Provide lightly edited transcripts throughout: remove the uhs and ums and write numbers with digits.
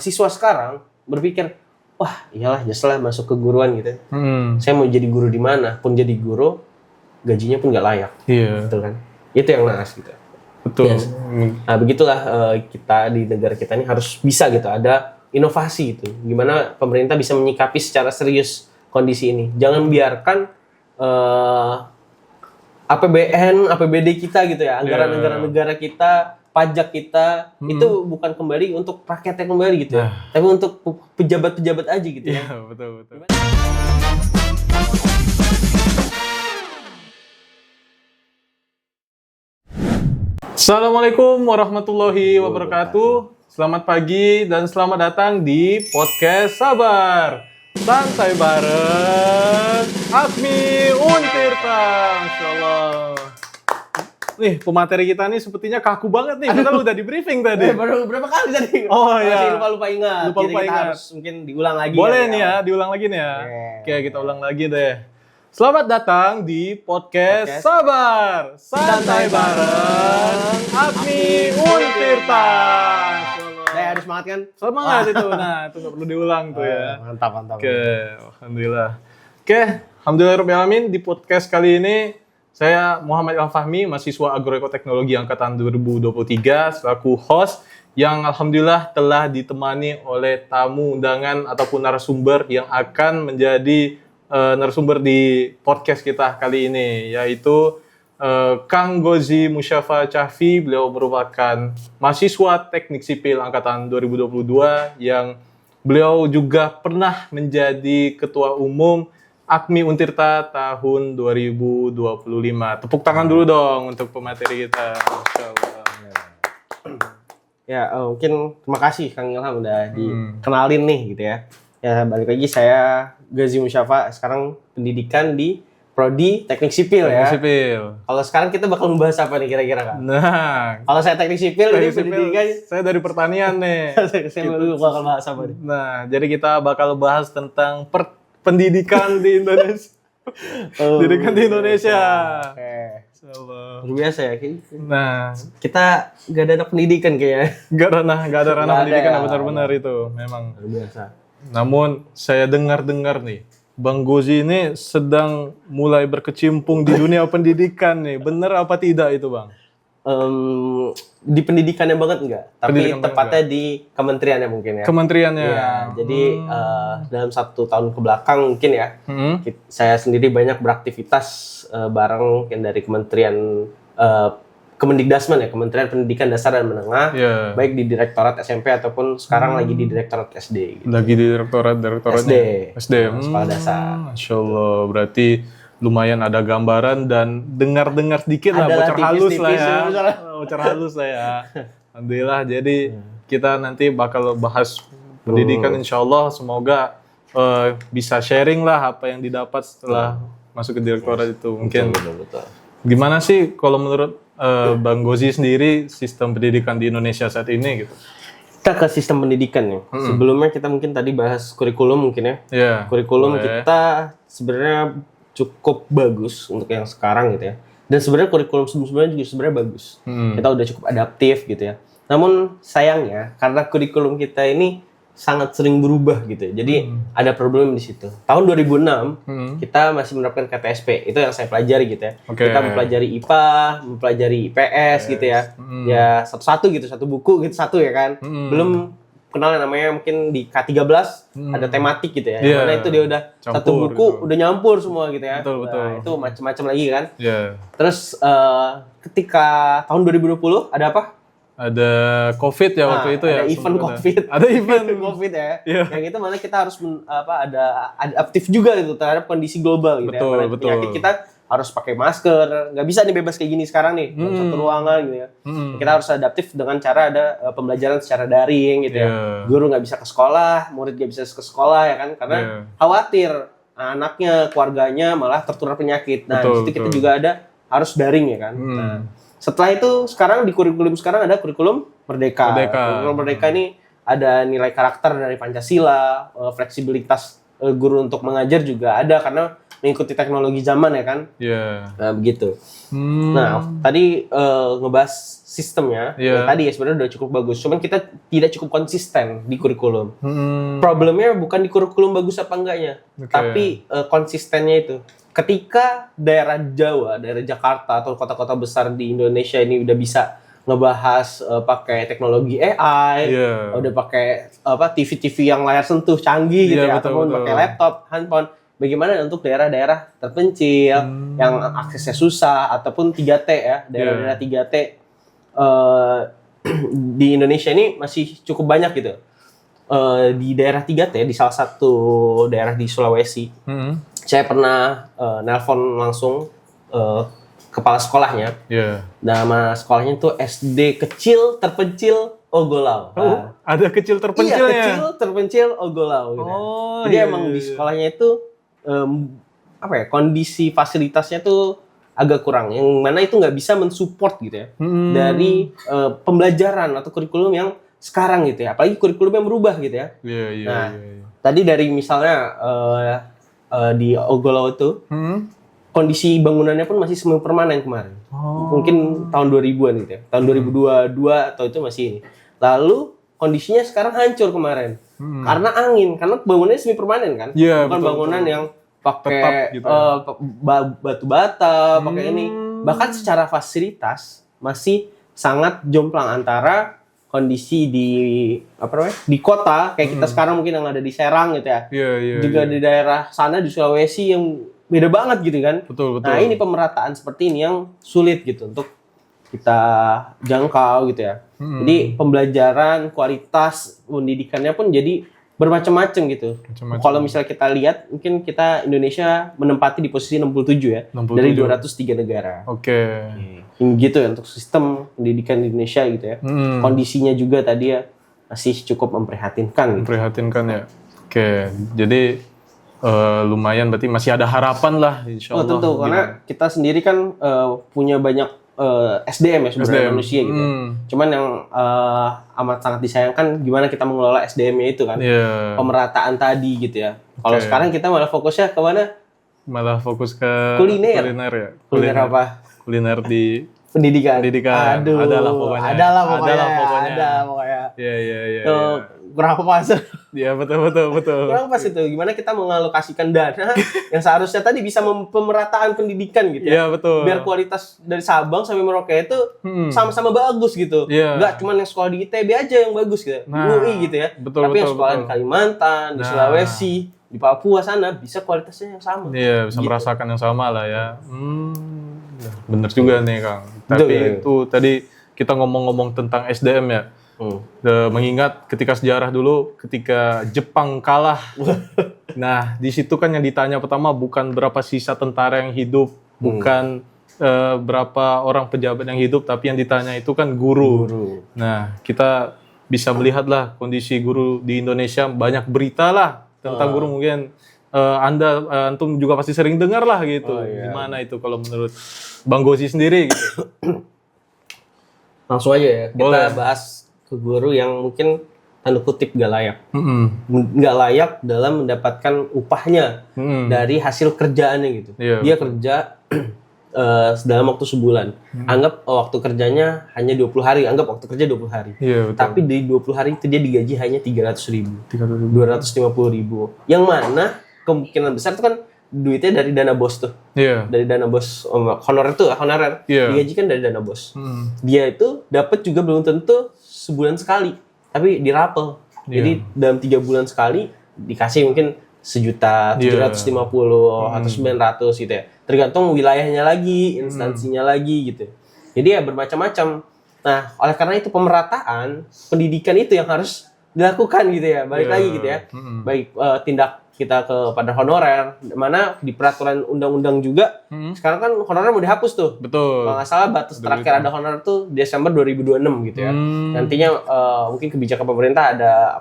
mahasiswa sekarang berpikir, wah iyalah just lah masuk ke guruan gitu. Saya mau jadi guru di mana, pun jadi guru gajinya pun nggak layak. Iya. Betul kan? Itu yang naas gitu. Betul. Yes. Nah begitulah kita di negara kita ini harus bisa gitu, ada inovasi itu. Gimana pemerintah bisa menyikapi secara serius kondisi ini. Jangan biarkan APBN, APBD kita gitu ya, anggaran-anggaran negara kita, pajak kita itu bukan kembali untuk rakyatnya kembali gitu ya, tapi untuk pejabat-pejabat aja gitu ya. Iya, betul. Assalamualaikum warahmatullahi wabarakatuh. Selamat pagi dan selamat datang di podcast Sabar. Santai bareng Agmi Untirta. Masyaallah. Nih, pemateri kita nih sepertinya kaku banget nih. Kita udah di briefing tadi. Baru berapa kali tadi? Oh iya. Lupa ingat. Lupa Jadi kita ingat. harus mungkin diulang lagi. Boleh nih ya, diulang lagi nih ya. Oke, kita ulang lagi deh. Selamat datang di podcast Sabar. Santai bareng Agmi Untirta. Ada semangat kan? Semangat itu. Nah, itu nggak perlu diulang tuh ya. Mantap. Oke, alhamdulillah. Alhamdulillahirrahmanirrahim. Di podcast kali ini saya Muhammad Ilham Fahmi, mahasiswa Agroekoteknologi angkatan 2023 selaku host yang alhamdulillah telah ditemani oleh tamu undangan ataupun narasumber yang akan menjadi narasumber di podcast kita kali ini, yaitu Kang Gozi Musyafa Chahfi. Beliau merupakan mahasiswa teknik sipil angkatan 2022 yang beliau juga pernah menjadi ketua umum Agmi Untirta tahun 2025. Tepuk tangan dulu dong untuk pemateri kita. Masyaallah. Ya, mungkin terima kasih Kang Ilham udah dikenalin nih gitu ya. Ya, balik lagi saya Gozi Musyafa, sekarang pendidikan di Prodi Teknik Sipil ya. Teknik Sipil. Kalau sekarang kita bakal membahas apa nih kira-kira Kang? Nah, Kalau saya Teknik Sipil, ini pendidikan. saya dari pertanian nih. Saya bakal bahas apa nih? Nah, jadi kita bakal bahas tentang pendidikan di Indonesia. Pendidikan di Indonesia. Oke. Insyaallah. Luar biasa ya. Nah, Kita gak ada pendidikan kayaknya. nggak ada ranah pendidikan ya. yang benar-benar itu memang. Luar biasa. Namun saya dengar nih, Bang Gozi ini sedang mulai berkecimpung di dunia pendidikan nih. Benar apa tidak itu, Bang? Di pendidikannya banget enggak, tapi Pendidikan tepatnya di kementeriannya mungkin ya. Kementeriannya. Ya, jadi dalam 1 tahun kebelakang mungkin ya, saya sendiri banyak beraktivitas bareng yang dari Kementerian Kemendikdasmen ya, Kementerian Pendidikan Dasar dan Menengah, baik di Direktorat SMP ataupun sekarang lagi di Direktorat SD. Gitu. Lagi di direktoratnya. SD. Sekolah dasar. Masya Allah, berarti lumayan ada gambaran dan dengar sedikit lah, bocor halus lah ya. Bocor halus lah ya. Alhamdulillah, jadi kita nanti bakal bahas pendidikan insya Allah. Semoga bisa sharing lah apa yang didapat setelah masuk ke direktorat itu. Mungkin Betul. gimana sih kalau menurut Bang Gozi sendiri sistem pendidikan di Indonesia saat ini gitu? Kita ke sistem pendidikan ya. Sebelumnya kita mungkin tadi bahas kurikulum mungkin ya. Iya. Kurikulum boleh. kita sebenarnya cukup bagus untuk yang sekarang gitu ya. Dan sebenarnya kurikulum sebelumnya juga sebenarnya bagus. Kita udah cukup adaptif gitu ya. Namun sayangnya karena kurikulum kita ini sangat sering berubah gitu ya. Jadi ada problem di situ. Tahun 2006 kita masih menerapkan KTSP. Itu yang saya pelajari gitu ya. Kita mempelajari IPA, mempelajari IPS gitu ya. Ya satu-satu gitu, satu buku gitu satu ya kan. Belum kenal yang namanya mungkin di K13 ada tematik gitu ya. Mana itu dia udah Campur, satu buku gitu. udah nyampur semua gitu ya. Betul. Nah, itu macam-macam lagi kan. Iya. Terus ketika tahun 2020 ada apa? Ada COVID ya waktu itu ya. Ada event COVID. Ada event COVID ya. Iya. Yang itu mana kita harus ada adaptif juga gitu terhadap kondisi global gitu Betul, ya. Mana penyakit kita harus pakai masker. Nggak bisa nih bebas kayak gini sekarang nih dalam satu ruangan gitu ya. Kita harus adaptif dengan cara ada pembelajaran secara daring gitu ya. Guru nggak bisa ke sekolah, murid nggak bisa ke sekolah ya kan karena khawatir anaknya, keluarganya malah tertular penyakit. Nah, di situ kita juga ada harus daring ya kan. Nah, setelah itu sekarang di kurikulum sekarang ada kurikulum Merdeka. Kurikulum Merdeka ini ada nilai karakter dari Pancasila, fleksibilitas guru untuk mengajar juga ada karena mengikuti teknologi zaman ya kan. Iya. Nah, begitu. Nah, tadi ngebahas sistemnya, ya tadi ya sebenarnya udah cukup bagus. Cuman kita tidak cukup konsisten di kurikulum. Problemnya bukan di kurikulum bagus apa enggaknya, tapi konsistennya itu. Ketika daerah Jawa, daerah Jakarta atau kota-kota besar di Indonesia ini udah bisa ngebahas pakai teknologi AI, udah pakai TV-TV yang layar sentuh canggih gitu ya, ataupun pakai laptop, handphone. Bagaimana untuk daerah-daerah terpencil yang aksesnya susah ataupun 3T ya, daerah-daerah 3T di Indonesia ini masih cukup banyak gitu. Di daerah 3T, di salah satu daerah di Sulawesi, saya pernah nelpon langsung kepala sekolahnya. Nama sekolahnya itu SD Kecil Terpencil Ogolau. Ada kecil terpencilnya? Iya, Kecil Terpencil Ogolau. Gitu. Jadi emang di sekolahnya itu kondisi fasilitasnya tuh agak kurang. Yang mana itu nggak bisa mensupport gitu ya. Dari pembelajaran atau kurikulum yang sekarang gitu ya. Apalagi kurikulum yang berubah gitu ya. Tadi dari misalnya di Ogolau itu, kondisi bangunannya pun masih semi permanen kemarin. Mungkin tahun 2000-an gitu ya. Tahun 2022 atau itu masih ini. Lalu kondisinya sekarang hancur kemarin. Karena angin, karena bangunannya semi permanen kan. Bukan bangunan yang pakai gitu batu bata, pakai ini. Bahkan secara fasilitas masih sangat jomplang antara kondisi di kota kayak kita sekarang mungkin yang ada di Serang gitu ya. Juga di daerah sana di Sulawesi yang beda banget gitu kan. Betul. Nah, ini pemerataan seperti ini yang sulit gitu untuk kita jangkau gitu ya. Jadi pembelajaran, kualitas pendidikannya pun jadi bermacam-macam gitu. Kalau misalnya kita lihat, mungkin kita Indonesia menempati di posisi 67 ya, 67. Dari 203 negara. Gitu ya untuk sistem pendidikan di Indonesia gitu ya. Kondisinya juga tadi ya masih cukup memprihatinkan. Memprihatinkan ya. Jadi lumayan berarti masih ada harapan lah insya Allah. Tentu, karena kita sendiri kan punya banyak SDM ya sebenarnya manusia gitu. Cuman yang amat sangat disayangkan gimana kita mengelola SDM-nya itu kan. Pemerataan tadi gitu ya. Kalau sekarang kita malah fokusnya ke mana? Malah fokus ke kuliner ya. Kuliner apa? Kuliner di pendidikan. Aduh, adalah pokoknya. Iya. Kurang pas. Iya, betul. Kurang pas itu. Gimana kita mengalokasikan dana yang seharusnya tadi bisa pemerataan pendidikan gitu ya. Iya, betul. Biar kualitas dari Sabang sampai Merauke itu sama-sama bagus gitu. Enggak cuma yang sekolah di ITB aja yang bagus gitu. Di UI gitu ya. Tapi yang sekolah di Kalimantan, di Sulawesi, di Papua sana bisa kualitasnya yang sama. Iya, bisa merasakan yang sama lah ya. Bener juga nih Kang. Tapi itu tadi kita ngomong-ngomong tentang SDM ya. Mengingat ketika sejarah dulu, ketika Jepang kalah. Nah, di situ kan yang ditanya pertama bukan berapa sisa tentara yang hidup, bukan berapa orang pejabat yang hidup, tapi yang ditanya itu kan guru. Nah, kita bisa melihatlah kondisi guru di Indonesia, banyak berita lah tentang guru. Mungkin antum juga pasti sering dengar lah gitu. Gimana itu kalau menurut Bang Gozi sendiri gitu? Langsung aja ya, kita bahas ke guru yang mungkin tanda kutip gak layak. Gak layak dalam mendapatkan upahnya dari hasil kerjaannya gitu. Dia kerja dalam waktu sebulan. Anggap waktu kerjanya hanya 20 hari. Anggap waktu kerja 20 hari. Tapi di 20 hari itu dia digaji hanya 300.000. 250.000. Yang mana kemungkinan besar itu kan duitnya dari dana bos tuh. Dari dana bos honorer tuh, honorer. Digaji kan dari dana bos. Dia itu dapat juga belum tentu sebulan sekali, tapi dirapel. Jadi dalam 3 bulan sekali dikasih mungkin 1.750.000 atau 900 gitu ya. Tergantung wilayahnya lagi, instansinya lagi gitu. Jadi ya bermacam-macam. Nah, oleh karena itu pemerataan pendidikan itu yang harus dilakukan gitu ya. Balik lagi gitu ya. Baik tindak kita kepada honorer, mana di peraturan undang-undang juga sekarang kan honorer mau dihapus tuh. Kalau nggak salah batas terakhir ada honorer tuh Desember 2026 gitu ya. Nantinya mungkin kebijakan pemerintah ada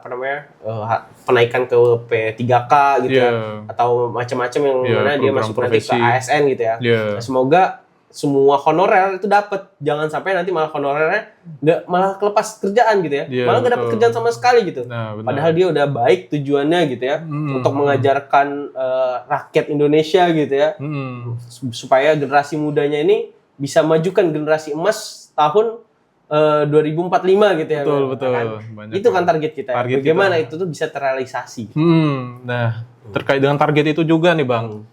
penaikan ke P3K gitu ya, atau macam-macam yang mana dia masuk nanti ke ASN gitu ya. Nah, semoga semua honorer itu dapat. Jangan sampai nanti malah honorernya nggak malah kelepas kerjaan gitu ya. Iya, Malah nggak dapat betul. kerjaan sama sekali gitu. Nah, benar. Padahal dia udah baik tujuannya gitu ya untuk mengajarkan rakyat Indonesia gitu ya supaya generasi mudanya ini bisa majukan generasi emas tahun 2045 gitu ya. Betul. Kan? Banyak Itu kan target kita. Target Bagaimana kita. itu tuh bisa terrealisasi. Nah, terkait dengan target itu juga nih Bang.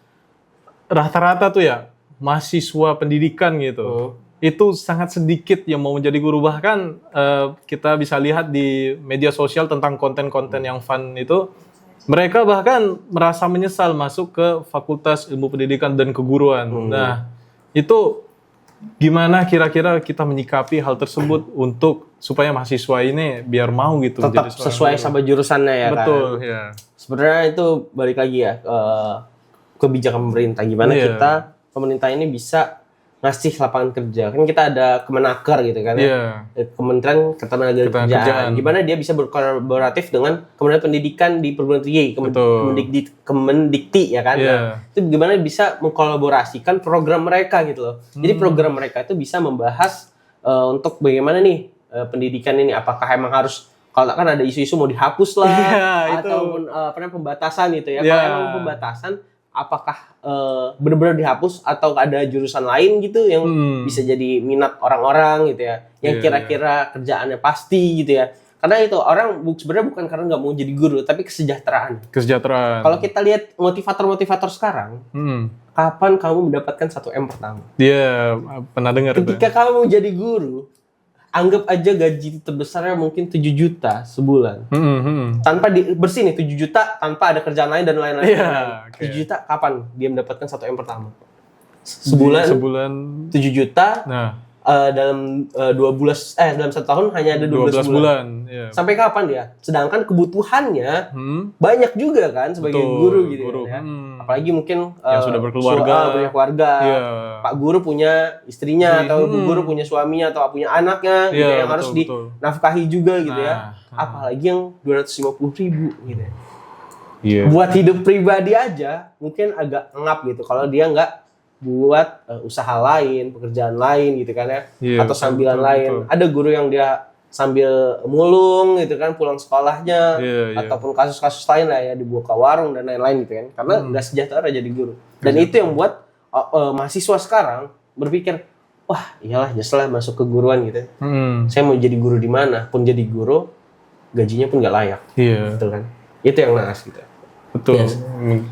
Rata-rata tuh ya mahasiswa pendidikan gitu. Itu sangat sedikit yang mau menjadi guru. Bahkan kita bisa lihat di media sosial tentang konten-konten yang fun itu, mereka bahkan merasa menyesal masuk ke Fakultas Ilmu Pendidikan dan Keguruan. Nah, itu gimana kira-kira kita menyikapi hal tersebut untuk supaya mahasiswa ini biar mau gitu Tetap menjadi seorang sesuai guru. sama jurusannya ya kan. Betul, ya. Sebenarnya itu balik lagi ya kebijakan pemerintah gimana Iya. kita pemerintah ini bisa ngasih lapangan kerja. Kan kita ada Kemenaker gitu kan ya. Iya. Kementerian Ketenagakerjaan. Ketenagakerjaan. Gimana dia bisa berkolaboratif dengan Kementerian Pendidikan di perguruan tinggi, Betul. Kemendikti ya kan. Iya. Nah, itu gimana bisa mengkolaborasikan program mereka gitu loh. Jadi program mereka itu bisa membahas untuk bagaimana nih pendidikan ini apakah emang harus kalau kan ada isu-isu mau dihapus lah Iya, itu. ataupun pembatasan gitu ya. Iya. Kalau emang pembatasan apakah benar-benar dihapus atau ada jurusan lain gitu yang bisa jadi minat orang-orang gitu ya, yang Iya, kira-kira kerjaannya pasti gitu ya. Karena itu orang sebenarnya bukan karena nggak mau jadi guru, tapi kesejahteraan. Kesejahteraan. Kalau kita lihat motivator-motivator sekarang, kapan kamu mendapatkan 1 M pertama? Dia pernah dengar itu. Ketika kamu jadi guru, anggap aja gaji terbesarnya mungkin 7 juta sebulan. Tanpa bersih nih 7 juta tanpa ada kerjaan lain dan lain-lain. Iya, oke. 7 juta kapan dia mendapatkan 1 M pertama? Sebulan Sebulan. 7 juta Nah, dalam 2 bulan dalam 1 tahun hanya ada 12 bulan. Iya. Sampai kapan dia? Sedangkan kebutuhannya banyak juga kan sebagai Betul, guru gitu guru. ya. Apalagi mungkin Yang sudah berkeluarga. punya keluarga. Iya. Pak guru punya istrinya atau bu guru punya suaminya atau punya anaknya gitu Iya, yang harus betul. dinafkahi juga gitu ya. Nah. Apalagi yang 250.000 gitu ya. Iya. Buat hidup pribadi aja mungkin agak ngap gitu kalau dia nggak buat usaha lain, pekerjaan lain gitu kan ya. Iya, Atau betul, sambilan betul, lain. betul. Ada guru yang dia sambil mulung gitu kan pulang sekolahnya Iya, iya. ataupun kasus-kasus lain lah ya dibuka warung dan lain-lain gitu kan. Karena nggak sejahtera jadi guru. Dan itu yang buat mahasiswa sekarang berpikir, wah iyalah nyesel lah masuk keguruan gitu. Saya mau jadi guru di mana pun jadi guru, gajinya pun nggak layak. Iya. Betul kan? Itu yang naas gitu. Betul. Yes.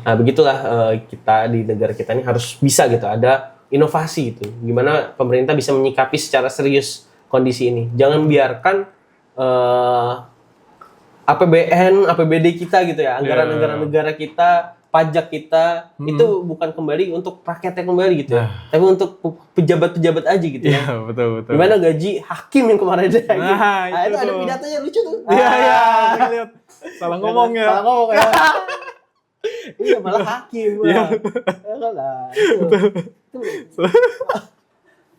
Nah begitulah kita di negara kita ini harus bisa gitu ada inovasi gitu. Gimana pemerintah bisa menyikapi secara serius kondisi ini. Jangan biarkan APBN, APBD kita gitu ya, anggaran-anggaran negara kita, pajak kita itu bukan kembali untuk rakyatnya kembali gitu ya, tapi untuk pejabat-pejabat aja gitu ya. Iya, betul. Gimana gaji hakim yang kemarin ada? Nah, itu itu ada tuh. pidatonya lucu tuh. Iya, saya lihat. Salah ngomong ya. Salah ngomong ya. Iya malah hakim lah. Lah. Itu.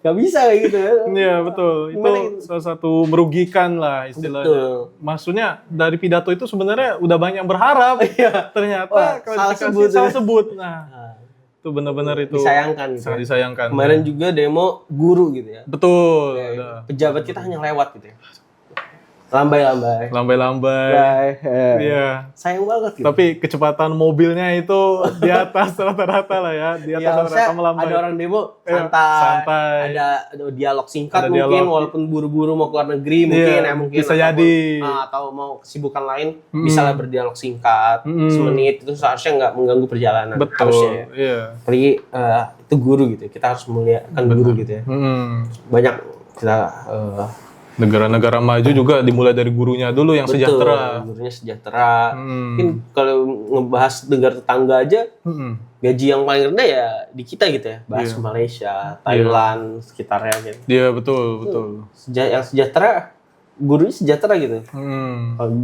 Gak bisa kayak gitu ya. Iya, betul. Itu Gimana gitu? salah satu merugikan lah istilahnya. Betul. Maksudnya dari pidato itu sebenarnya udah banyak yang berharap. Iya. Ternyata Wah, klarifikasi salah sebut. Nah, itu benar-benar itu Disayangkan gitu. sangat Ya. disayangkan. Kemarin juga demo guru gitu ya. Betul. Udah. Pejabat kita hanya lewat gitu ya. Lambai-lambai. Lambai-lambai. Iya. Sayang banget gitu. Tapi kecepatan mobilnya itu di atas rata-rata lah ya. Di atas Ya, harusnya rata-rata melambai. ada orang demo Iya, santai, santai. ada dialog singkat Ada mungkin dialog. walaupun buru-buru mau keluar negeri mungkin Iya, ya mungkin bisa ataupun, jadi. atau mau kesibukan lain bisa lah berdialog singkat semenit itu seharusnya nggak mengganggu perjalanan Betul. harusnya ya. Iya. Apalagi itu guru gitu ya. Kita harus muliakan guru gitu ya. Banyak kita Negara-negara maju juga dimulai dari gurunya dulu yang sejahtera. gurunya sejahtera. Mungkin kalau ngebahas negara tetangga aja gaji yang paling rendah ya di kita gitu ya. Bahas Malaysia, Thailand, sekitarnya gitu. Iya, betul. Yang sejahtera, gurunya sejahtera gitu.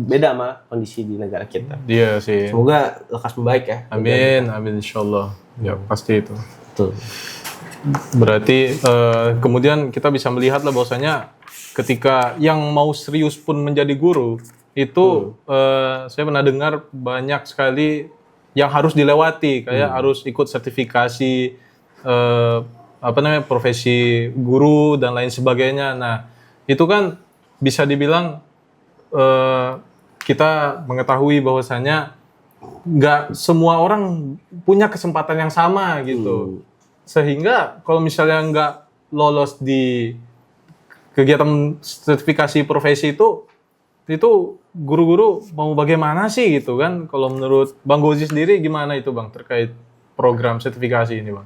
Beda sama kondisi di negara kita. Iya sih. Semoga lekas membaik ya. Amin, insyaallah. Ya, pasti itu. Betul. Berarti kemudian kita bisa melihat lah bahwasanya ketika yang mau serius pun menjadi guru itu saya pernah dengar banyak sekali yang harus dilewati kayak harus ikut sertifikasi profesi guru dan lain sebagainya. Nah, itu kan bisa dibilang kita mengetahui bahwasanya nggak semua orang punya kesempatan yang sama gitu. Sehingga kalau misalnya nggak lolos di kegiatan sertifikasi profesi itu guru-guru mau bagaimana sih gitu kan? Kalau menurut Bang Gozi sendiri gimana itu Bang terkait program sertifikasi ini Bang?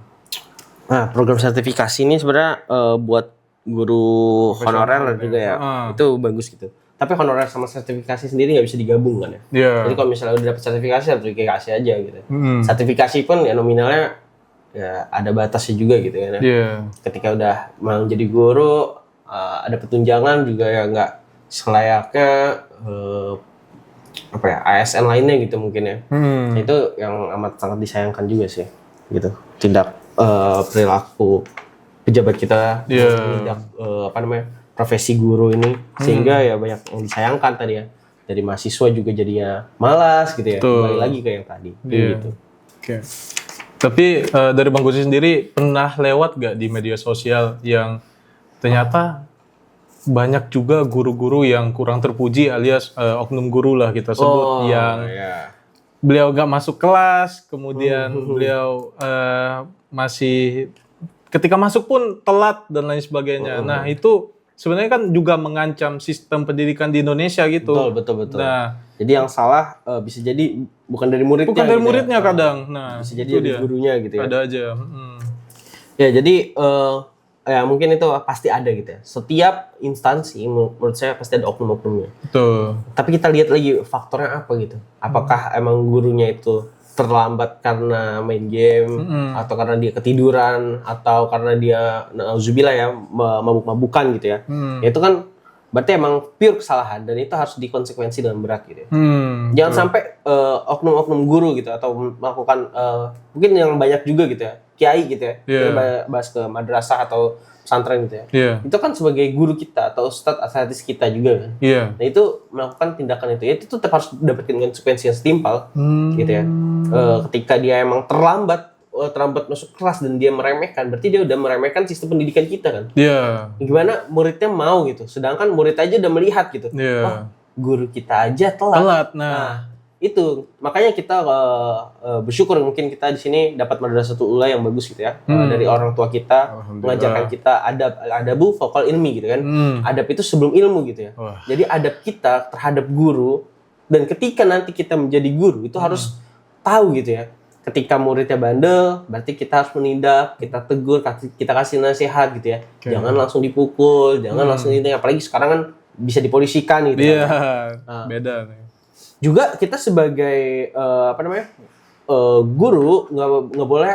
Nah, program sertifikasi ini sebenarnya buat guru honorer juga ya, itu bagus gitu. Tapi honorer sama sertifikasi sendiri nggak bisa digabung kan ya. Yeah. Jadi kalau misalnya udah dapat sertifikasi aja gitu. Sertifikasi pun ya nominalnya ya ada batasnya juga gitu kan ya. Yeah. Ketika udah mau jadi guru, ada petunjangan juga ya nggak selayaknya ASN lainnya gitu mungkin ya. Itu yang amat sangat disayangkan juga sih gitu. Tindak perilaku pejabat kita tindak profesi guru ini sehingga ya banyak yang disayangkan tadi ya. Dari mahasiswa juga jadinya malas gitu ya. Kembali lagi ke yang tadi gitu. Okay. Tapi dari Bang Gozi sendiri pernah lewat gak di media sosial yang ternyata banyak juga guru-guru yang kurang terpuji alias oknum guru lah kita sebut yang beliau gak masuk kelas, kemudian beliau masih ketika masuk pun telat dan lain sebagainya. Nah itu sebenarnya kan juga mengancam sistem pendidikan di Indonesia gitu. Betul. Nah, jadi yang salah bisa jadi bukan dari muridnya. Bukan dari muridnya kadang. Nah, bisa jadi dari gurunya gitu ya. Ada aja. Ya jadi ya mungkin itu pasti ada gitu ya. Setiap instansi menurut saya pasti ada oknum-oknumnya. Betul. Tapi kita lihat lagi faktornya apa gitu. Apakah emang gurunya itu terlambat karena main game atau karena dia ketiduran atau karena dia nauzubillah ya mabuk-mabukan gitu ya. Itu kan berarti emang pure kesalahan dan itu harus dikonsekuensi dengan berat gitu ya. Jangan sampai oknum-oknum guru gitu atau melakukan mungkin yang banyak juga gitu ya. Kiai gitu ya. Kita bahas ke madrasah atau pesantren gitu ya. Itu kan sebagai guru kita atau ustadz asatidz kita juga kan. Nah itu melakukan tindakan itu ya itu tetap harus mendapatkan konsekuensi yang setimpal gitu ya. Ketika dia emang terlambat masuk kelas dan dia meremehkan, berarti dia udah meremehkan sistem pendidikan kita kan. Gimana muridnya mau gitu, sedangkan murid aja udah melihat gitu. Oh, guru kita aja telat. Nah, itu makanya kita bersyukur mungkin kita di sini dapat madrasatul ula yang bagus gitu ya. Dari orang tua kita mengajarkan kita adabu faqal ilmi gitu kan. Adab itu sebelum ilmu gitu ya. Jadi adab kita terhadap guru dan ketika nanti kita menjadi guru itu harus tahu gitu ya. Ketika muridnya bandel, berarti kita harus menindak, kita tegur, kita kasih nasihat gitu ya. Jangan langsung dipukul, jangan langsung ini. Apalagi sekarang kan bisa dipolisikan gitu. Beda nih. Juga kita sebagai guru nggak boleh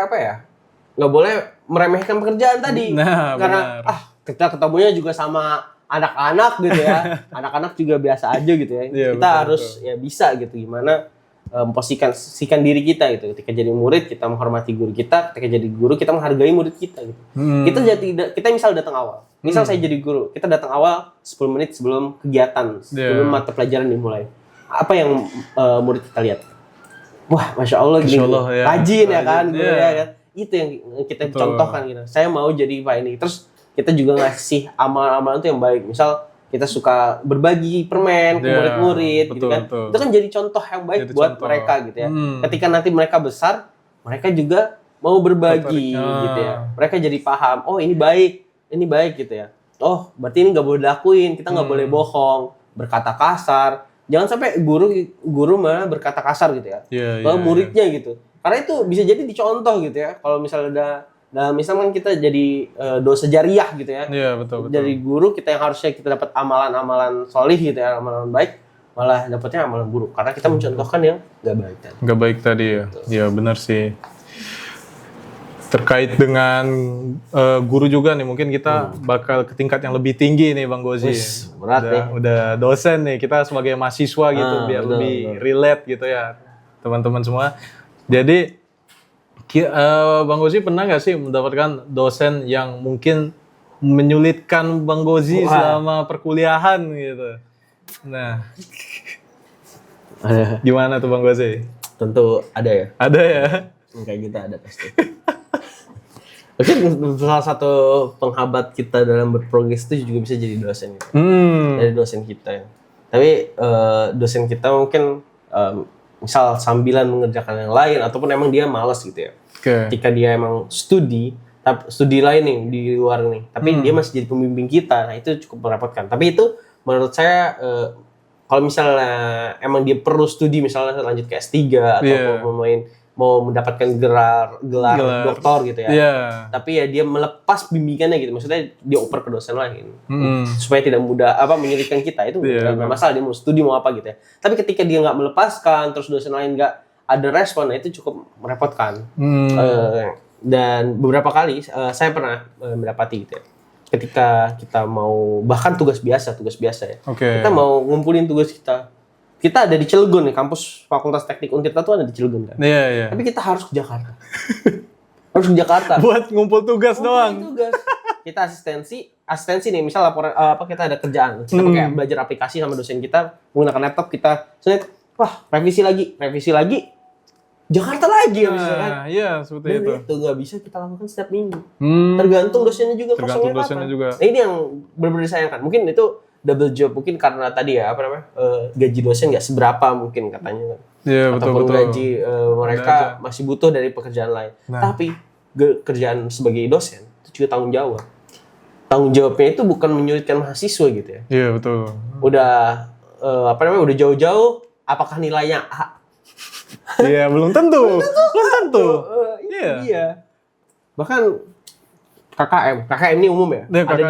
nggak boleh meremehkan pekerjaan tadi. Karena kita ketemunya juga sama anak-anak gitu ya. Anak-anak juga biasa aja gitu ya. Kita harus ya bisa gitu gimana memposisikan diri kita gitu. Ketika jadi murid kita menghormati guru kita, ketika jadi guru kita menghargai murid kita gitu. Kita misal datang awal. Misal saya jadi guru, kita datang awal 10 menit sebelum kegiatan, sebelum mata pelajaran dimulai. Apa yang murid kita lihat? Wah, Masya Allah gini, rajin ya kan, ya kan. Itu yang kita contohkan gitu. Saya mau jadi Pak ini. Terus kita juga ngasih amalan-amalan itu yang baik. Misal kita suka berbagi permen ke murid-murid gitu kan. Itu kan jadi contoh yang baik buat mereka gitu ya. Ketika nanti mereka besar, mereka juga mau berbagi gitu ya. Mereka jadi paham, oh ini baik gitu ya. Oh, berarti ini nggak boleh dilakuin, kita nggak boleh bohong, berkata kasar. Jangan sampai guru malah berkata kasar gitu ya. Ke muridnya gitu. Karena itu bisa jadi dicontoh gitu ya. Kalau misalnya misalkan kita jadi dosa jariah gitu ya. Betul. Dari guru kita yang harusnya kita dapat amalan-amalan solih gitu ya, amalan baik, malah dapatnya amalan buruk karena kita mencontohkan yang nggak baik tadi. Nggak baik tadi ya. Ya benar sih. Terkait dengan guru juga nih, mungkin kita bakal ke tingkat yang lebih tinggi nih Bang Gozi. Berat nih. Udah dosen nih, kita sebagai mahasiswa gitu biar lebih relate gitu ya teman-teman semua. Jadi Bang Gozi pernah nggak sih mendapatkan dosen yang mungkin menyulitkan Bang Gozi selama perkuliahan gitu? Nah, gimana tuh Bang Gozi? Tentu ada ya. Ada ya? Kayak kita ada pasti. Mungkin salah satu penghambat kita dalam berprogres itu juga bisa jadi dosen gitu. Dari dosen kita ya. Tapi dosen kita mungkin misal sambilan mengerjakan yang lain ataupun emang dia malas gitu ya. Ketika dia emang studi lain nih di luar nih, tapi dia masih jadi pembimbing kita, nah itu cukup merepotkan. Tapi itu menurut saya kalau misalnya emang dia perlu studi, misalnya lanjut ke S3 atau mau mendapatkan gelar doktor gitu ya. Tapi ya dia melepas bimbingannya gitu, maksudnya dia oper ke dosen lain supaya tidak mudah menyulitkan kita, itu nggak masalah, dia mau studi mau apa gitu ya. Tapi ketika dia nggak melepaskan, terus dosen lain nggak ada respon, nah itu cukup merepotkan. Dan beberapa kali saya pernah mendapati gitu ya, ketika kita mau bahkan tugas biasa ya, kita mau ngumpulin tugas kita ada di Cilegon nih, kampus Fakultas Teknik Untirta tuh ada di Cilegon kan. Tapi kita harus ke Jakarta. Buat ngumpul tugas doang. Kita asistensi nih, misal laporan kita ada kerjaan, kita pakai belajar aplikasi sama dosen kita menggunakan laptop kita. Wah, revisi lagi. Jakarta lagi ya bisa kan? Iya, seperti itu. Itu nggak bisa kita lakukan setiap minggu. Tergantung dosennya juga kosongnya kapan. Nah, ini yang benar-benar disayangkan. Mungkin itu double job, mungkin karena tadi ya gaji dosen nggak seberapa mungkin katanya kan. Iya, ataupun betul. Gaji mereka masih butuh dari pekerjaan lain. Tapi kerjaan sebagai dosen itu juga tanggung jawab. Tanggung jawabnya itu bukan menyulitkan mahasiswa gitu ya. Iya, betul. Udah udah jauh-jauh, apakah nilainya A? Iya, belum tentu. Iya. Bahkan KKM ini umum ya. Ada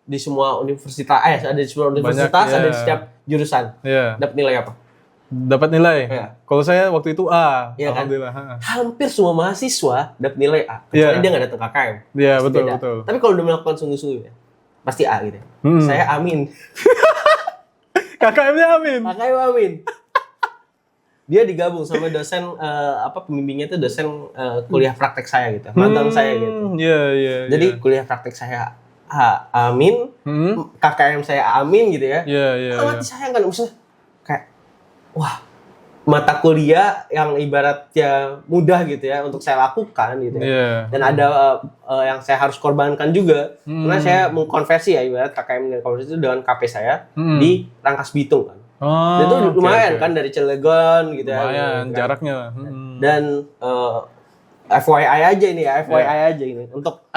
di semua universitas, ada di semua universitas, banyak, ada di setiap jurusan. Dapat nilai apa? Dapat nilai. Kalau saya waktu itu A. Iya, alhamdulillah. Kan? Hampir semua mahasiswa dapat nilai A. Kecuali dia nggak datang KKM. Iya, betul. Tapi kalau udah melakukan sungguh-sungguh ya, pasti A gitu. Saya amin. KKM-nya amin. Dia digabung sama dosen pembimbingnya itu dosen kuliah praktek saya gitu, mantan saya gitu. Iya. Jadi kuliah praktek saya amin, KKM saya amin gitu ya. Iya. Amat disayangkan, maksudnya kayak wah, mata kuliah yang ibaratnya mudah gitu ya untuk saya lakukan gitu ya. Dan ada yang saya harus korbankan juga karena saya mengkonversi ya, ibarat KKM dan konversi itu dengan KP saya di Rangkas Bitung kan. Itu lumayan kan dari Cilegon gitu ya. Lumayan jaraknya. Dan FYI aja ini untuk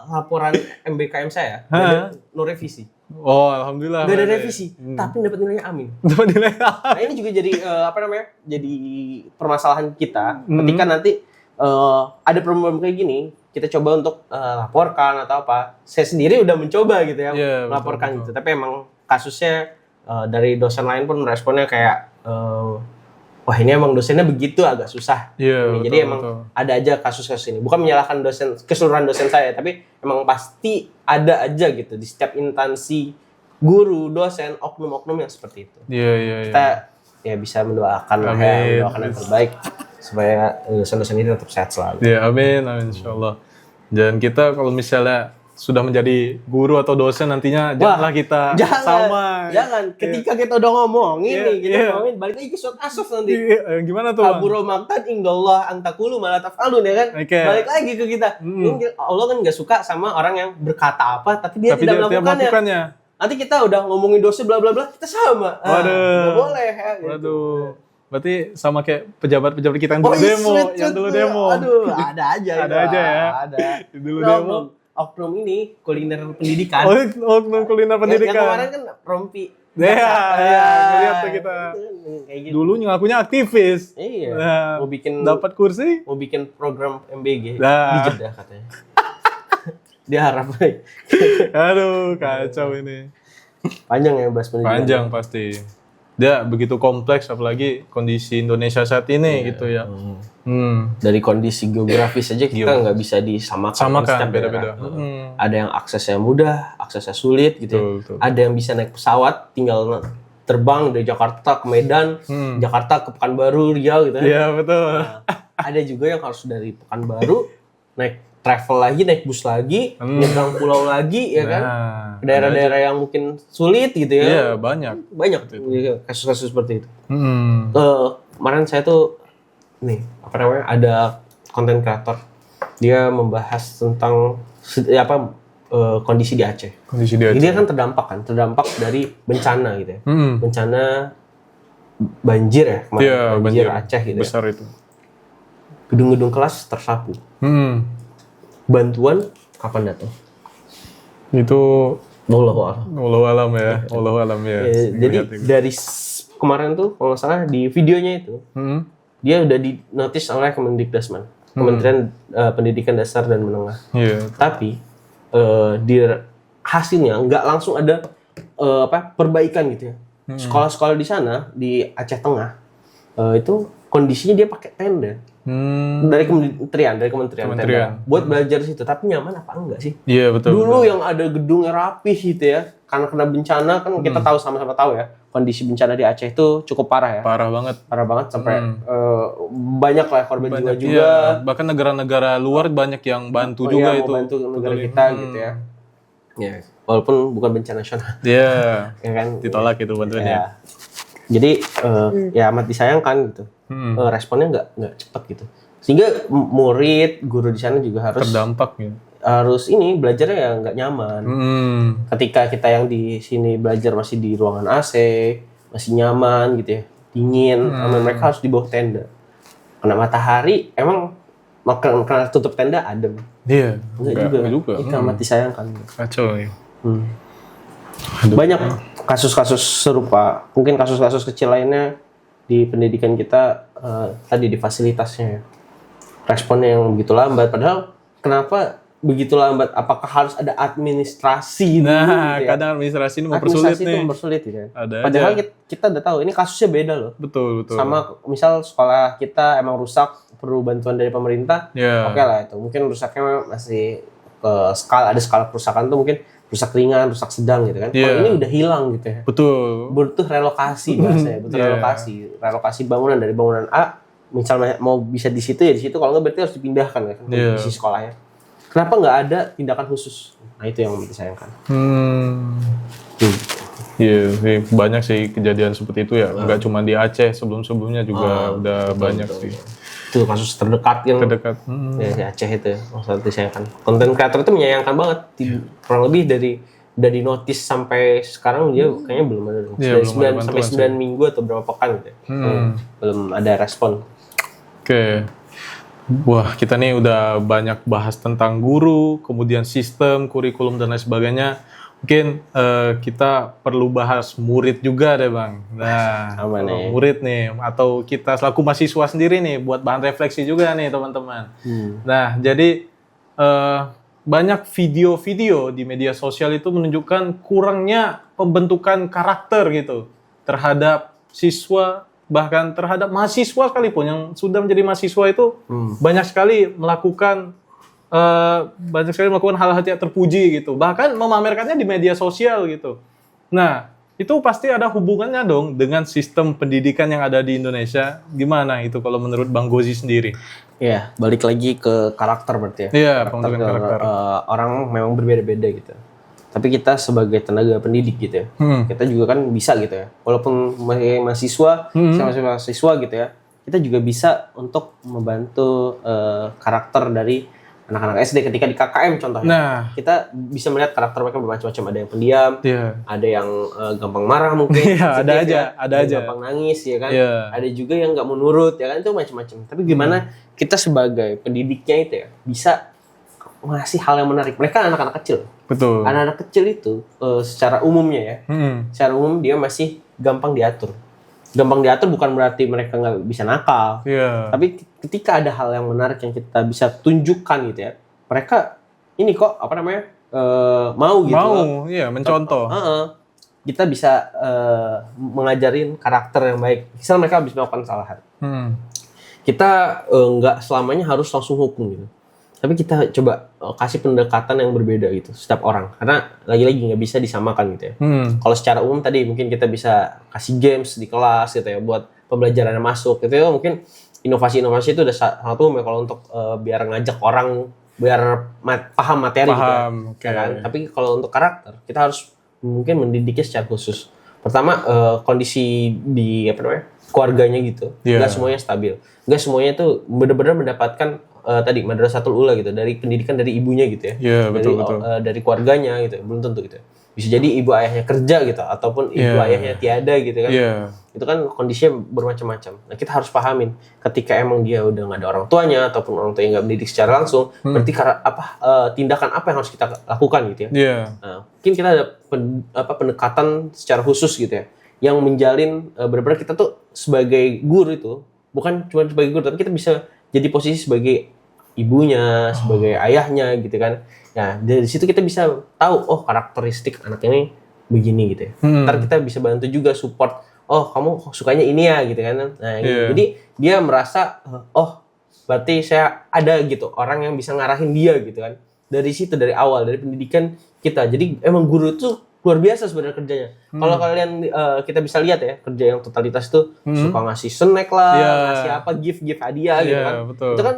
laporan MBKM saya no revisi. Oh, alhamdulillah. Gak ada revisi, tapi dapat nilainya amin. Dapat nilai A. Nah, ini juga jadi jadi permasalahan kita ketika nanti ada problem kayak gini, kita coba untuk laporkan atau apa. Saya sendiri udah mencoba gitu ya, melaporkan gitu. Tapi emang kasusnya dari dosen lain pun meresponnya kayak wah ini emang dosennya begitu, agak susah. Jadi emang ada aja kasus-kasus ini. Bukan menyalahkan keseluruhan dosen saya, tapi emang pasti ada aja gitu di setiap instansi, guru, dosen, oknum-oknum yang seperti itu. Kita ya bisa mendoakan yang terbaik supaya dosen-dosen ini tetap sehat selalu. Amin insyaallah. Dan kita kalau misalnya sudah menjadi guru atau dosen nantinya janganlah kita sama. Jangan. Ketika kita udah ngomongin ngomongin balik lagi ke surat Asaf nanti. Gimana tuh? Kaburo maqtan indallah antakulu ma la taf'alun ya kan? Balik lagi ke kita. Allah kan enggak suka sama orang yang berkata apa tapi dia tidak melakukannya. Nanti kita udah ngomongin dosa bla bla bla, kita sama. Enggak boleh ya. Gitu. Berarti sama kayak pejabat-pejabat kita yang dulu demo. Aduh, ada aja ya. Ada. Dulu demo. Oknum ini kuliner pendidikan. Oknum kuliner pendidikan. Yang kemarin kan rompi. Ngeliat tuh kita. Gitu. Dulu ngakunya aktivis. Iya. Mau bikin dapat kursi. Mau bikin program MBG di Jeddah katanya. Dia harap. Aduh, kacau ini. Panjang ya bahas pendidikan. Panjang pasti. Dia begitu kompleks, apalagi kondisi Indonesia saat ini gitu ya. Dari kondisi geografis aja kita nggak bisa disamakan beda-beda. Ada yang aksesnya mudah, aksesnya sulit gitu. Betul. Ada yang bisa naik pesawat, tinggal terbang dari Jakarta ke Medan, Jakarta ke Pekanbaru, Riau gitu. Iya betul. Ada juga yang harus dari Pekanbaru naik travel lagi, naik bus lagi, nyebrang pulau lagi, ya kan? Daerah-daerah yang mungkin sulit gitu ya. Iya, banyak kasus-kasus seperti itu. Kemarin saya tuh, ada konten kreator Dia membahas tentang kondisi di Aceh. Kondisi dia. Jadi dia kan terdampak dari bencana gitu ya. Bencana banjir ya, kemarin. Iya, banjir Aceh gitu. Besar itu. Gedung-gedung kelas tersapu. Bantuan kapan datang? Itu Wallahu alam ya. Wallahu alam ya. Jadi dari kemarin tuh kalau nggak salah di videonya itu dia udah di notice oleh Kemendikdasman, Kementerian Pendidikan Dasar dan Menengah. Iya. Tapi di hasilnya nggak langsung ada perbaikan gitu ya. Sekolah-sekolah di sana di Aceh Tengah itu kondisinya dia pakai tenda dari kementerian tenda buat belajar di situ. Tapi nyaman apa enggak sih? Iya betul. Dulu yang ada gedungnya rapih gitu ya, karena kena bencana kan kita tahu sama-sama tahu ya, kondisi bencana di Aceh itu cukup parah ya. Parah banget Sampai banyak lah korban jiwa juga. Iya. Bahkan negara-negara luar banyak yang bantu juga itu. Bantu negara kita gitu ya. Ya, walaupun bukan bencana nasional. Iya. Ya kan Ditolak itu bantuannya. Ya. Jadi ya amat disayangkan gitu. Responnya nggak cepat gitu. Sehingga murid, guru di sana juga harus terdampak gitu. Harus belajarnya ya nggak nyaman. Ketika kita yang di sini belajar masih di ruangan AC, masih nyaman gitu ya, dingin, mereka harus di bawah tenda. Kena matahari, emang karena tutup tenda adem. Iya. Enggak juga. Ini amat disayangkan. Kacau ya. Banyak kasus-kasus serupa, mungkin kasus-kasus kecil lainnya di pendidikan kita tadi di fasilitasnya ya. Responnya yang begitu lambat, padahal kenapa begitu lambat? Apakah harus ada administrasi? Nah, gitu ya? kadang administrasi ini mempersulit nih. Mempersulit ya. Ada Padahal aja. kita udah tahu ini kasusnya beda loh. Betul. Sama misal sekolah kita emang rusak, perlu bantuan dari pemerintah, oke lah itu. Mungkin rusaknya masih ada skala kerusakan tuh mungkin rusak ringan, rusak sedang gitu kan. Kalau ini udah hilang gitu ya. Betul. Butuh relokasi bahasanya, relokasi bangunan dari bangunan A, misalnya mau bisa di situ ya di situ, kalau nggak berarti harus dipindahkan kan kondisi sekolahnya. Kenapa nggak ada tindakan khusus? Nah itu yang disayangkan. Iya, banyak sih kejadian seperti itu ya. Nggak cuma di Aceh, sebelum-sebelumnya juga udah banyak sih. Itu kasus terdekat yang ya, di Aceh itu ya, sangat disayangkan. Konten kreator itu menyayangkan banget. Kurang lebih dari notice sampai sekarang dia kayaknya belum ada. Dari 9 sampai 9 minggu atau berapa pekan gitu ya. Belum ada respon. Oke. Wah, kita nih udah banyak bahas tentang guru, kemudian sistem, kurikulum dan lain sebagainya. Mungkin kita perlu bahas murid juga deh Bang. Nah, murid nih, atau kita selaku mahasiswa sendiri nih, buat bahan refleksi juga nih teman-teman. Nah, jadi banyak video-video di media sosial itu menunjukkan kurangnya pembentukan karakter gitu terhadap siswa, bahkan terhadap mahasiswa sekalipun yang sudah menjadi mahasiswa itu banyak sekali melakukan hal-hal yang terpuji gitu, bahkan memamerkannya di media sosial gitu. Nah, itu pasti ada hubungannya dong dengan sistem pendidikan yang ada di Indonesia. Gimana itu kalau menurut Bang Gozi sendiri? Iya, balik lagi ke karakter berarti ya. Iya, pembentukan karakter. Orang memang berbeda-beda gitu. Tapi kita sebagai tenaga pendidik gitu ya, kita juga kan bisa gitu ya. Walaupun mahasiswa, saya masih mahasiswa gitu ya, kita juga bisa untuk membantu karakter dari anak-anak SD ketika di KKM contohnya. Nah, kita bisa melihat karakter mereka bermacam-macam. Ada yang pendiam, ada yang gampang marah mungkin, ada aja. Gampang nangis ya kan. Ada juga yang nggak mau nurut ya kan, itu macam-macam. Tapi gimana kita sebagai pendidiknya itu ya bisa ngasih hal yang menarik. Mereka anak-anak kecil. Betul. Anak-anak kecil itu secara umumnya ya, secara umum dia masih gampang diatur. Gampang diatur bukan berarti mereka nggak bisa nakal. Tapi ketika ada hal yang menarik yang kita bisa tunjukkan gitu ya, mereka ini kok mau gitu. Mau, iya mencontoh. Kita bisa mengajarin karakter yang baik. Misal mereka habis melakukan kesalahan. Kita nggak selamanya harus langsung hukum gitu. Tapi kita coba kasih pendekatan yang berbeda gitu setiap orang, karena lagi-lagi nggak bisa disamakan gitu ya. Kalau secara umum tadi mungkin kita bisa kasih games di kelas gitu ya buat pembelajarannya masuk gitu ya. Mungkin inovasi-inovasi itu udah satu ya kalau untuk biar ngajak orang biar paham materi gitu ya. Kan? Tapi kalau untuk karakter kita harus mungkin mendidiknya secara khusus. Pertama kondisi di keluarganya gitu, nggak semuanya stabil, nggak semuanya tuh benar-benar mendapatkan tadi madrasatul ula gitu, dari pendidikan dari ibunya gitu ya. Iya, betul, betul. Dari keluarganya gitu, belum tentu gitu. Bisa jadi ibu ayahnya kerja gitu, ataupun ibu ayahnya tiada gitu kan. Itu kan kondisinya bermacam-macam. Nah, kita harus pahamin ketika emang dia udah nggak ada orang tuanya ataupun orang tuanya nggak mendidik secara langsung, berarti tindakan apa yang harus kita lakukan gitu ya. Nah, mungkin kita ada pendekatan secara khusus gitu ya, yang menjalin benar-benar kita tuh sebagai guru itu bukan cuma sebagai guru, tapi kita bisa jadi posisi sebagai ibunya, sebagai ayahnya gitu kan. Nah, dari situ kita bisa tahu, oh karakteristik anak ini begini gitu ya. Ntar kita bisa bantu juga support, oh kamu sukanya ini ya gitu kan. Nah, gitu. Jadi dia merasa, oh berarti saya ada gitu, orang yang bisa ngarahin dia gitu kan. Dari situ, dari awal, dari pendidikan kita. Jadi emang guru itu luar biasa sebenarnya kerjanya. Kalau kalian kita bisa lihat ya, kerja yang totalitas itu suka ngasih snack lah, ngasih apa, gift hadiah gitu kan. Betul. Itu kan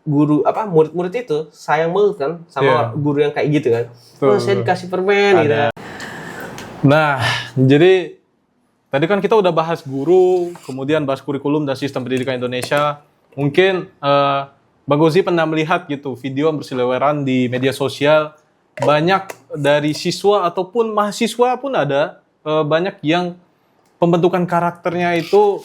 guru murid-murid itu sayang banget kan sama guru yang kayak gitu kan. Oh, saya dikasih permen gitu. Nah, jadi tadi kan kita udah bahas guru, kemudian bahas kurikulum dan sistem pendidikan Indonesia. Mungkin Bang Gozi pernah melihat gitu video yang berseliweran di media sosial, banyak dari siswa ataupun mahasiswa pun ada banyak yang pembentukan karakternya itu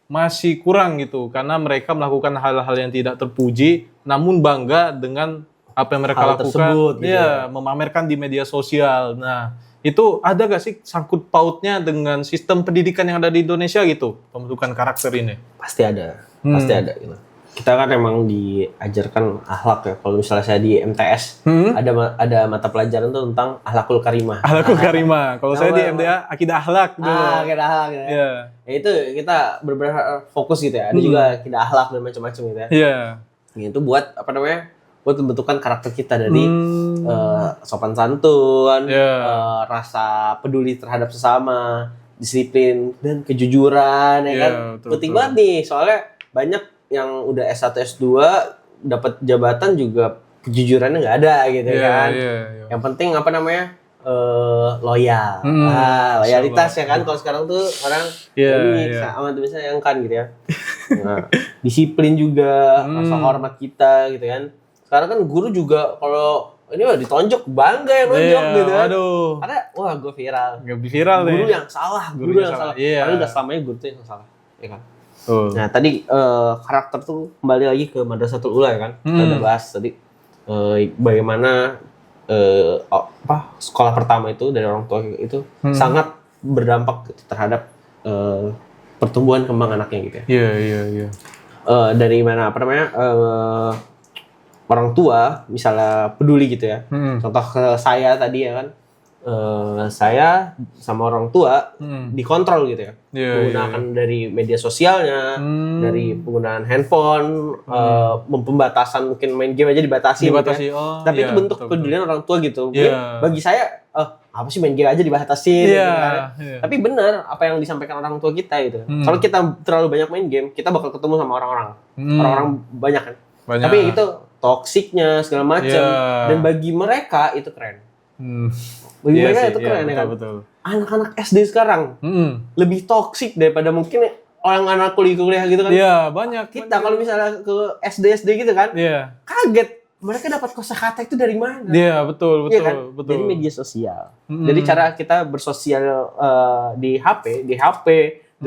masih kurang gitu, karena mereka melakukan hal-hal yang tidak terpuji, namun bangga dengan apa yang mereka lakukan, tersebut, gitu ya. Memamerkan di media sosial. Nah, itu ada gak sih sangkut pautnya dengan sistem pendidikan yang ada di Indonesia gitu, pembentukan karakter ini? Pasti ada gitu. Kita kan emang diajarkan akhlak ya. Kalau misalnya saya di MTS, ada mata pelajaran tuh tentang akhlakul karimah. Akhlakul karimah. Kalau saya di MDA akidah akhlak dulu. Akidah akhlak gitu ya. Ya itu kita benar-benar fokus gitu ya. Ada juga akidah akhlak dan macam-macam gitu ya. Itu buat buat pembentukan karakter kita dari sopan santun, rasa peduli terhadap sesama, disiplin dan kejujuran ya kan. Penting banget nih, soalnya banyak yang udah S1, S2 dapat jabatan juga kejujurannya nggak ada gitu kan. Yang penting loyal. Loyalitas ya kan. Kalau sekarang tuh orang ini amat bisa sayangkan gitu ya. Nah, disiplin juga, rasa hormat kita gitu kan. Sekarang kan guru juga kalau ini ditonjok bangga yang nonjok gitu kan. Karena wah gue viral. Guru yang salah. Padahal udah selamanya guru tuh yang salah, ya kan. Nah tadi karakter tuh kembali lagi ke madrasatul ula ya kan. Kita udah bahas tadi bagaimana sekolah pertama itu dari orang tua itu sangat berdampak terhadap pertumbuhan kembang anaknya gitu ya. Dari mana orang tua misalnya peduli gitu ya. Contoh ke saya tadi ya kan. Saya sama orang tua dikontrol gitu ya, menggunakan dari media sosialnya, dari penggunaan handphone, pembatasan mungkin main game aja dibatasi. Gitu ya. Tapi itu bentuk kepedulian orang tua gitu. Bagi saya, apa sih main game aja dibatasi? Gitu kan. Tapi benar apa yang disampaikan orang tua kita gitu. Kalau kita terlalu banyak main game, kita bakal ketemu sama orang-orang banyak kan. Tapi itu toksiknya segala macam, dan bagi mereka itu keren. Bagi mereka itu keren ya kan. Anak-anak SD sekarang lebih toksik daripada mungkin orang anak kuliah gitu kan. Banyak. Kita kalau misalnya ke SD gitu kan, kaget mereka dapat kosakata itu dari mana? Betul. Dari media sosial. Jadi cara kita bersosial di HP, di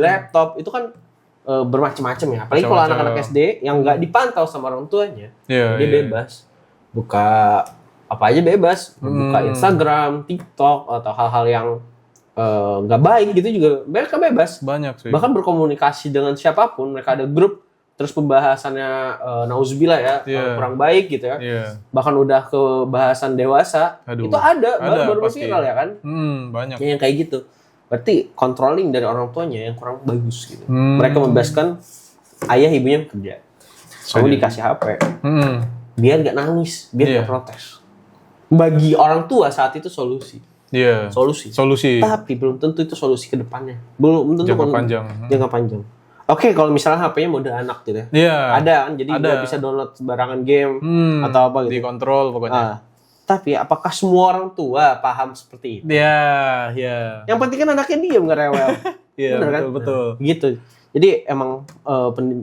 laptop itu kan bermacam-macam ya. Apalagi kalau anak-anak SD yang nggak dipantau sama orang tuanya, dia bebas buka apa aja bebas, buka Instagram, TikTok atau hal-hal yang nggak baik gitu juga mereka bebas. Banyak sih. Bahkan berkomunikasi dengan siapapun, mereka ada grup, terus pembahasannya nauzubillah ya, kurang baik gitu ya. Bahkan udah ke bahasan dewasa, itu ada baru viral ya kan. Banyak. Yang kayak gitu. Berarti controlling dari orang tuanya yang kurang bagus gitu. Mereka membebaskan ayah ibunya bekerja. Kamu dikasih HP. Biar nggak nangis, biar nggak protes. Bagi orang tua saat itu solusi. Solusi. Tapi belum tentu itu solusi ke depannya. Belum tentu jangka panjang. Oke, kalau misalnya HP-nya mode anak gitu ya. Ada kan, jadi nggak bisa download sembarangan game atau apa gitu. Dikontrol pokoknya. Tapi apakah semua orang tua paham seperti itu? Yang penting kan anaknya diam, nggak rewel. Bener kan? Betul. Gitu. Jadi emang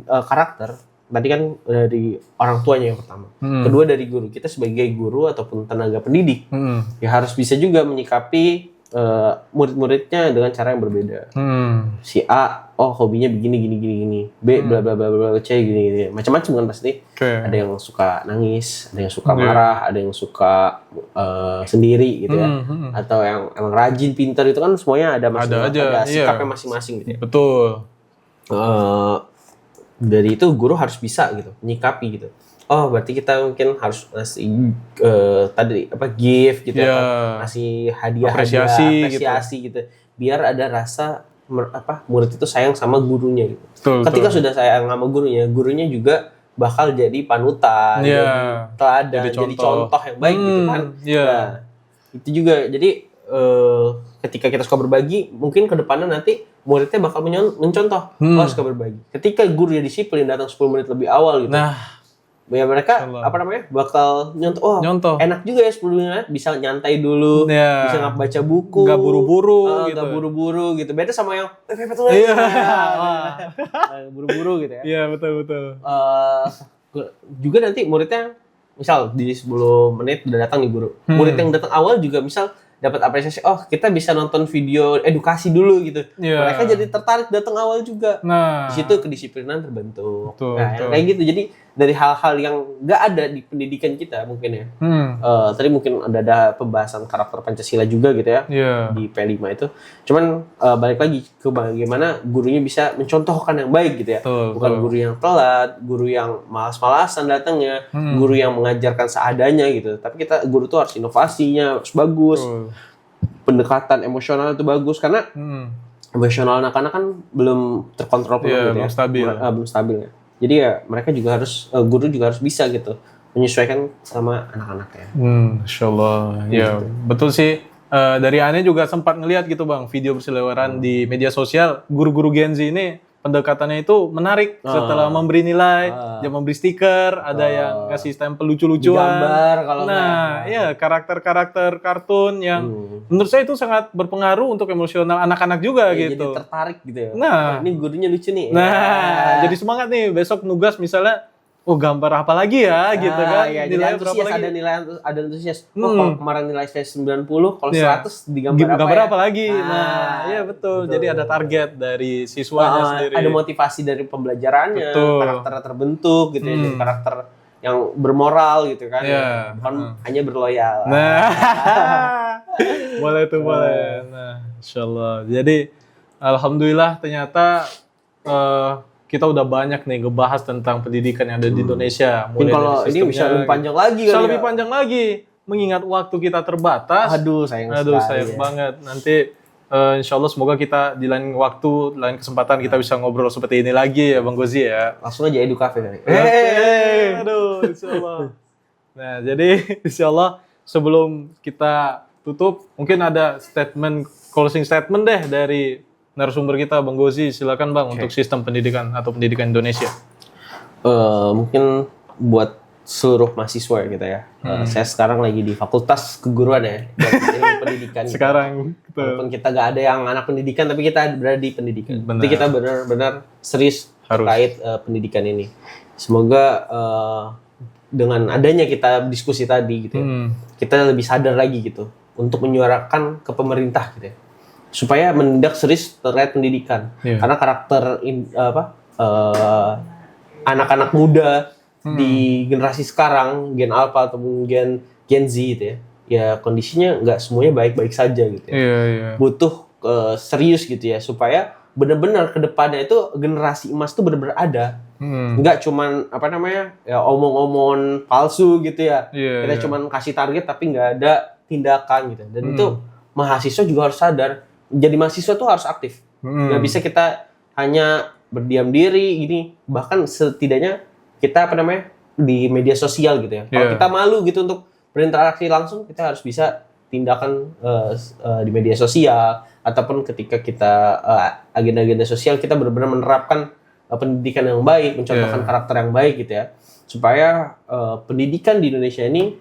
karakter tadi kan dari orang tuanya yang pertama. Kedua dari guru. Kita sebagai guru ataupun tenaga pendidik ya harus bisa juga menyikapi murid-muridnya dengan cara yang berbeda. Si A, oh hobinya begini gini. B bla bla bla bla, C gini. Macam-macam kan pasti. Ada yang suka nangis, ada yang suka marah, ada yang suka sendiri gitu ya. Atau yang emang rajin, pintar, itu kan semuanya ada sikapnya masing-masing gitu ya. Betul. Dari itu guru harus bisa gitu menyikapi gitu. Oh berarti kita mungkin harus ngasih tadi gift gitu ya, ngasih hadiah apresiasi gitu. Biar ada rasa murid itu sayang sama gurunya gitu. Ketika sudah sayang sama gurunya juga bakal jadi panutan, jadi teladan, jadi contoh yang baik gitu kan. Nah, itu juga jadi ketika kita suka berbagi, mungkin ke depannya nanti muridnya bakal mencontoh, suka berbagi. Ketika gurunya disiplin datang 10 menit lebih awal gitu. Ya mereka bakal nyontoh. Enak juga ya 10 menit bisa nyantai dulu, bisa baca buku, nggak buru-buru gitu. Beda sama yang buru-buru gitu ya. Iya betul. Juga nanti muridnya misal di 10 menit udah datang nih guru. Murid yang datang awal juga misal dapat apresiasi, kita bisa nonton video edukasi dulu gitu. Mereka jadi tertarik datang awal juga. Di situ kedisiplinan terbentuk. Kayak gitu. Jadi dari hal-hal yang nggak ada di pendidikan kita mungkin ya. Tadi mungkin ada pembahasan karakter Pancasila juga gitu ya di P5 itu. Cuman balik lagi ke bagaimana gurunya bisa mencontohkan yang baik gitu ya. Bukan guru yang telat, guru yang malas-malasan datangnya, guru yang mengajarkan seadanya gitu. Tapi guru tuh harus inovasinya harus bagus. Pendekatan emosional itu bagus karena emosional anak-anak kan belum terkontrol penuh gitu ya. Belum stabil ya. Jadi ya mereka juga harus guru juga harus bisa gitu menyesuaikan sama anak-anaknya. Insyaallah. Ya, betul sih. Dari Ane juga sempat ngelihat gitu Bang, video berseliweran di media sosial, guru-guru Gen Z ini pendekatannya itu menarik. Setelah memberi nilai, dia memberi stiker, ada yang ngasih stempel lucu-lucuan. Gambar kalau karakter-karakter kartun yang menurut saya itu sangat berpengaruh untuk emosional anak-anak juga gitu. Jadi tertarik gitu ya. Ini gurunya lucu nih. Jadi semangat nih besok nugas misalnya. Gambar apa lagi ya gitu kan. Nilai berapa lagi? Ada antusias. Kalau kemarin nilai saya 90, kalau 100 digambar apa lagi? Iya betul. Jadi ada target dari siswanya sendiri. Ada motivasi dari pembelajarannya, karakternya terbentuk gitu ya. Jadi karakter yang bermoral gitu kan. Bukan hanya berloyal. Boleh. Insyaallah. Jadi alhamdulillah ternyata kita udah banyak nih ngebahas tentang pendidikan yang ada di Indonesia. Mulai kalau ini bisa lebih panjang lagi bisa lebih panjang lagi. Mengingat waktu kita terbatas. Sayang banget. Nanti insya Allah semoga kita di lain waktu, lain kesempatan kita bisa ngobrol seperti ini lagi ya Bang Gozi ya. Langsung aja Edu Cafe kali. Insya Allah. Nah jadi insya Allah sebelum kita tutup, mungkin ada closing statement deh dari narasumber kita Bang Gozi, silakan Bang untuk sistem pendidikan atau pendidikan Indonesia. Mungkin buat seluruh mahasiswa kita ya. Saya sekarang lagi di Fakultas Keguruan ya, ilmu pendidikan. Sekarang, walaupun kita gak ada yang anak pendidikan, tapi kita berada di pendidikan. Jadi kita benar-benar serius terkait pendidikan ini. Semoga dengan adanya kita diskusi tadi gitu ya, kita lebih sadar lagi gitu untuk menyuarakan ke pemerintah gitu ya. Supaya menindak serius terkait pendidikan, karena karakter anak-anak muda di generasi sekarang, Gen Alpha ataupun Gen Z gitu ya kondisinya nggak semuanya baik-baik saja gitu ya. Butuh serius gitu ya, supaya benar-benar kedepannya itu generasi emas itu benar-benar ada, nggak cuman omong-omong palsu gitu ya. Kita cuman kasih target tapi nggak ada tindakan gitu, dan itu mahasiswa juga harus sadar. Jadi mahasiswa tuh harus aktif. Nggak bisa kita hanya berdiam diri gini. Bahkan setidaknya kita di media sosial gitu ya. Kalau kita malu gitu untuk berinteraksi langsung, kita harus bisa tindakan di media sosial, ataupun ketika kita agenda-agenda sosial kita benar-benar menerapkan pendidikan yang baik, mencontohkan karakter yang baik gitu ya. Supaya pendidikan di Indonesia ini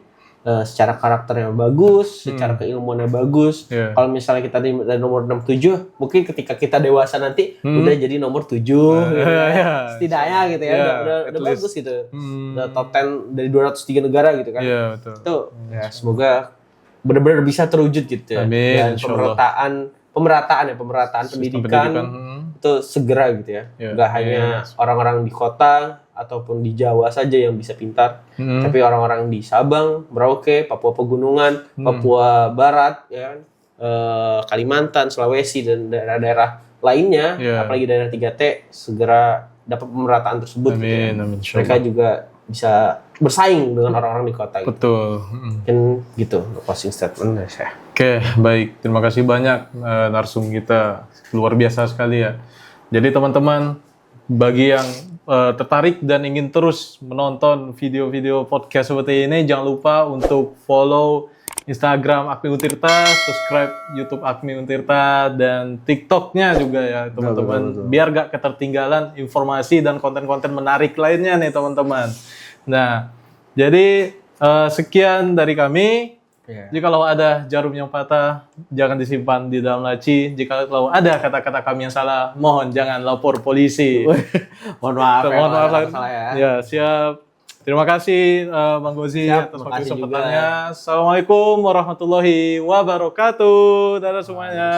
secara karakternya bagus, secara keilmuannya bagus. Iya. Kalau misalnya kita dari nomor 67, mungkin ketika kita dewasa nanti udah jadi nomor 7 gitu ya. iya. Setidaknya gitu ya, Iya, udah at least. bagus gitu. Udah top 10 dari 203 negara gitu kan. Iya, betul. Itu ya semoga benar-benar bisa terwujud gitu ya. Amin, Dan insyaallah. pemerataan Sistem pendidikan itu segera gitu ya. Iya, Nggak hanya orang-orang di kota ataupun di Jawa saja yang bisa pintar, tapi orang-orang di Sabang, Merauke, Papua Pegunungan, Papua Barat, ya kan, Kalimantan, Sulawesi dan daerah-daerah lainnya, Iya. apalagi daerah 3T segera dapat pemerataan tersebut. Gitu ya. Amin, Mereka insyaallah. juga bisa bersaing dengan orang-orang di kota. Gitu. Betul. Mungkin gitu closing statement dari saya. Oke, baik. Terima kasih banyak narsum kita. Luar biasa sekali ya. Jadi teman-teman, bagi yang tertarik dan ingin terus menonton video-video podcast seperti ini, jangan lupa untuk follow Instagram Agmi Untirta, subscribe YouTube Agmi Untirta, dan TikToknya juga ya teman-teman. Biar gak ketertinggalan informasi dan konten-konten menarik lainnya nih teman-teman. Nah, jadi sekian dari kami. Yeah. Jikalau ada jarum yang patah, jangan disimpan di dalam laci. Jikalau ada kata-kata kami yang salah, mohon jangan lapor polisi. Mohon maaf, Mohon maaf kalau salah ya. Ya, siap. Terima kasih Bang Gozi Siap, atas terima kasih kesempatannya. Assalamualaikum warahmatullahi wabarakatuh. Dadah semuanya.